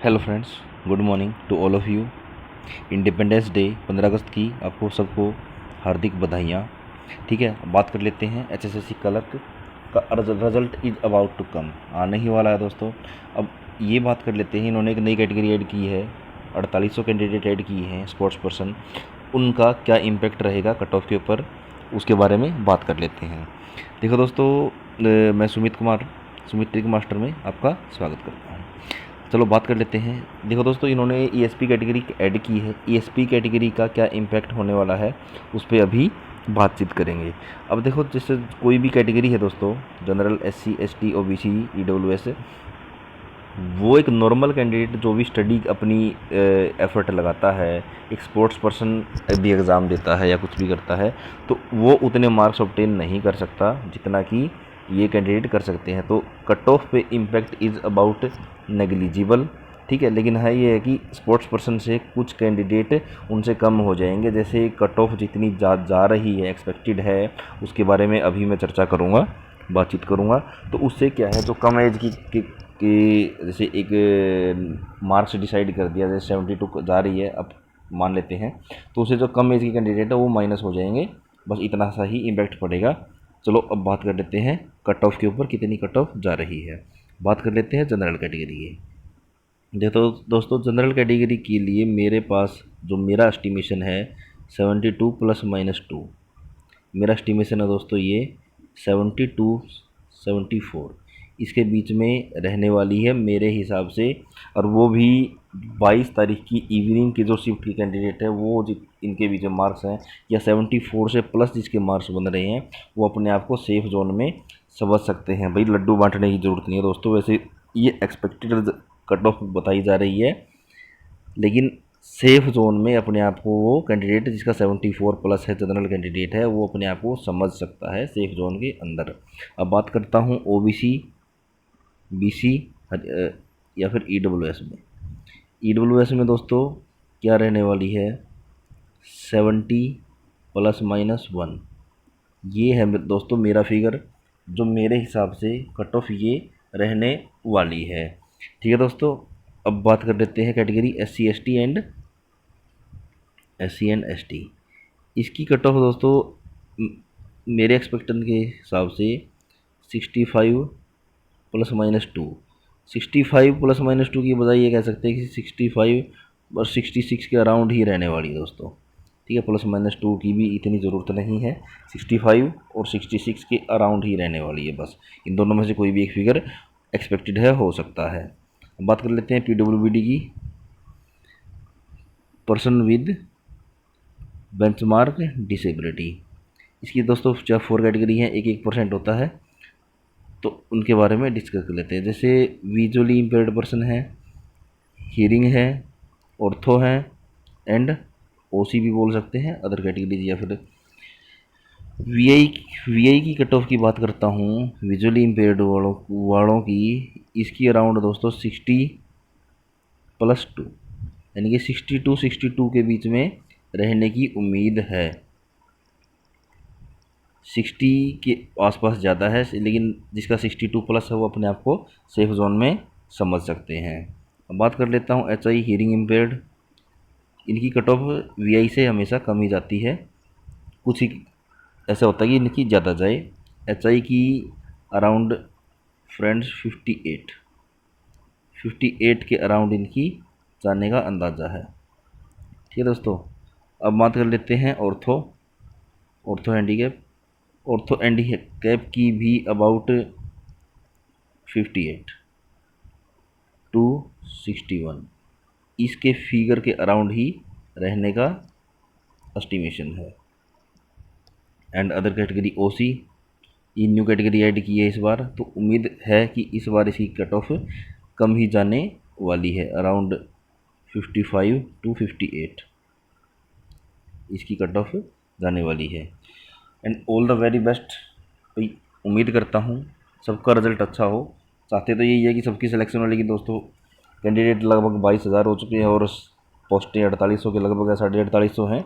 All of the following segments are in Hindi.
Hello friends, good morning to all of you. Independence Day 15 अगस्त की आपको सबको हार्दिक बधाइयाँ। ठीक है, बात कर लेते हैं एचएसएससी क्लर्क का result is about to come, आने ही वाला है दोस्तों। अब ये बात कर लेते हैं, इन्होंने एक नई कैटेगरी ऐड की है, 4800 कैंडिडेट ऐड किए हैं स्पोर्ट्स पर्सन, उनका क्या इम्पैक्ट रहेगा कट ऑफ के ऊपर, उसके बारे में बात कर लेते हैं। देखो दोस्तों, मैं सुमित ट्रिक मास्टर में आपका स्वागत करता हूँ। चलो बात कर लेते हैं। देखो दोस्तों, इन्होंने ईएसपी कैटेगरी ऐड की है। ईएसपी कैटेगरी का क्या इम्पैक्ट होने वाला है उस पर अभी बातचीत करेंगे। अब देखो, जैसे कोई भी कैटेगरी है दोस्तों, general, SC, ST, OBC, EWS, वो एक नॉर्मल कैंडिडेट जो भी स्टडी अपनी एफर्ट लगाता है, एक स्पोर्ट्स पर्सन भी एग्ज़ाम देता है या कुछ भी करता है, तो वो उतने मार्क्स ऑब्टेन नहीं कर सकता जितना कि ये कैंडिडेट कर सकते हैं। तो कट ऑफ पे इम्पैक्ट इज़ अबाउट नेग्लिजिबल। ठीक है, लेकिन है ये है कि स्पोर्ट्स पर्सन से कुछ कैंडिडेट उनसे कम हो जाएंगे। जैसे कट ऑफ जितनी जा रही है, एक्सपेक्टेड है, उसके बारे में अभी मैं चर्चा करूँगा, बातचीत करूँगा। तो उससे क्या है, जो कम एज कि जैसे एक मार्क्स डिसाइड कर दिया, जैसे 72 जा रही है, अब मान लेते हैं, तो उससे जो कम एज की कैंडिडेट है वो माइनस हो जाएंगे। बस इतना सा ही इम्पैक्ट पड़ेगा। चलो अब बात कर लेते हैं कट ऑफ के ऊपर, कितनी कट ऑफ जा रही है। बात कर लेते हैं जनरल कैटेगरी की। देखो दोस्तों, जनरल कैटेगरी के लिए मेरे पास जो मेरा एस्टिमेशन है 72 ±2। मेरा एस्टिमेशन है दोस्तों ये 72 74 इसके बीच में रहने वाली है मेरे हिसाब से। और वो भी 22 तारीख की इवनिंग की जो शिफ्ट की कैंडिडेट है, वो इनके बीच में मार्क्स हैं या 74 से प्लस जिसके मार्क्स बन रहे हैं, वो अपने आप को सेफ जोन में समझ सकते हैं। भाई लड्डू बांटने की ज़रूरत नहीं है दोस्तों। वैसे ये एक्सपेक्टेड कट ऑफ बताई जा रही है, लेकिन सेफ जोन में अपने आप को वो कैंडिडेट जिसका 74 प्लस है, जनरल कैंडिडेट है, वो अपने आप को समझ सकता है सेफ जोन के अंदर। अब बात करता हूँ ओबीसी, बीसी या फिर ईडब्ल्यूएस में। ईडब्ल्यूएस में दोस्तों क्या रहने वाली है, 70 ±1। ये है दोस्तों मेरा फिगर, जो मेरे हिसाब से कट ऑफ ये रहने वाली है। ठीक है दोस्तों, अब बात कर लेते हैं कैटेगरी एससी एंड एसटी। इसकी कट ऑफ दोस्तों मेरे एक्सपेक्टेशन के हिसाब से 65 ±2। 65 ±2 की बजाय ये कह सकते हैं कि 65 और 66 के अराउंड ही रहने वाली है दोस्तों। ठीक है, ±2 की भी इतनी ज़रूरत नहीं है, 65 और 66 के अराउंड ही रहने वाली है। बस इन दोनों में से कोई भी एक फिगर एक्सपेक्टेड है, हो सकता है। अब बात कर लेते हैं पीडब्ल्यूबीडी की, पर्सन विद बेंचमार्क डिसेबिलिटी। इसकी दोस्तों 4 कैटेगरी हैं, 1% होता है, तो उनके बारे में डिस्कस कर लेते हैं। जैसे विजुअली इम्पेयर्ड पर्सन है, हियरिंग है, ऑर्थो है, एंड ओसी भी बोल सकते हैं, अदर कैटेगरीज। या फिर वीआई की कट ऑफ की बात करता हूँ, विजुअली इम्पेयर्ड वालों की, इसकी अराउंड दोस्तों 60+2, यानी कि 62 के बीच में रहने की उम्मीद है। 60 के आसपास ज़्यादा है, लेकिन जिसका 62+ है वो अपने आप को सेफ जोन में समझ सकते हैं। अब बात कर लेता हूँ एचआई, हियरिंग इम्पेयर्ड। इनकी कट ऑफ वीआई से हमेशा कम ही जाती है, कुछ ही ऐसा होता है कि इनकी ज़्यादा जाए। एचआई की अराउंड फ्रेंड्स 58 के अराउंड इनकी जाने का अंदाज़ा है। ठीक है दोस्तों, अब बात कर लेते हैं ऑर्थो हैंडीकैप। ऑर्थो हैंडीकैप की भी अबाउट 58 टू 61 इसके फिगर के अराउंड ही रहने का एस्टिमेशन है। एंड अदर कैटेगरी ओसी, ये न्यू कैटेगरी ऐड की है इस बार, तो उम्मीद है कि इस बार इसकी कट ऑफ कम ही जाने वाली है, अराउंड 55 टू 58 इसकी कट ऑफ जाने वाली है। And all the very best. भाई उम्मीद करता हूँ सबका रिजल्ट अच्छा हो। चाहते तो यही है कि सबकी सिलेक्शन हो, लेकिन दोस्तों कैंडिडेट लगभग 22,000 हो चुके हैं और पोस्टें 4800 के लगभग है, 4850 हैं।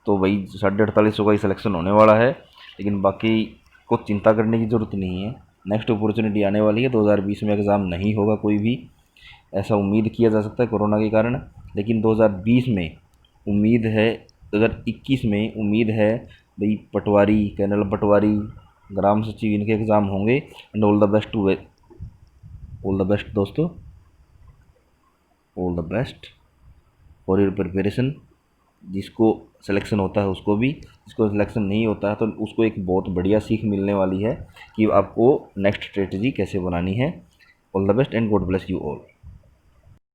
तो वही 4850 का ही सिलेक्शन होने वाला है, लेकिन बाकी को चिंता करने की ज़रूरत नहीं है। नेक्स्ट अपॉर्चुनिटी आने वाली है, 2020 में एग्ज़ाम नहीं होगा कोई भी, ऐसा उम्मीद किया जा सकता है कोरोना के कारण। लेकिन 2020 में उम्मीद है, 2021 में उम्मीद है भाई पटवारी, कैनल पटवारी, ग्राम सचिव, इनके एग्ज़ाम होंगे। And all the best to, all the best दोस्तों, all the best for your preparation. जिसको सिलेक्शन होता है उसको भी, जिसको सिलेक्शन नहीं होता है तो उसको एक बहुत बढ़िया सीख मिलने वाली है कि आपको नेक्स्ट स्ट्रेटजी कैसे बनानी है। All the best and God bless you all.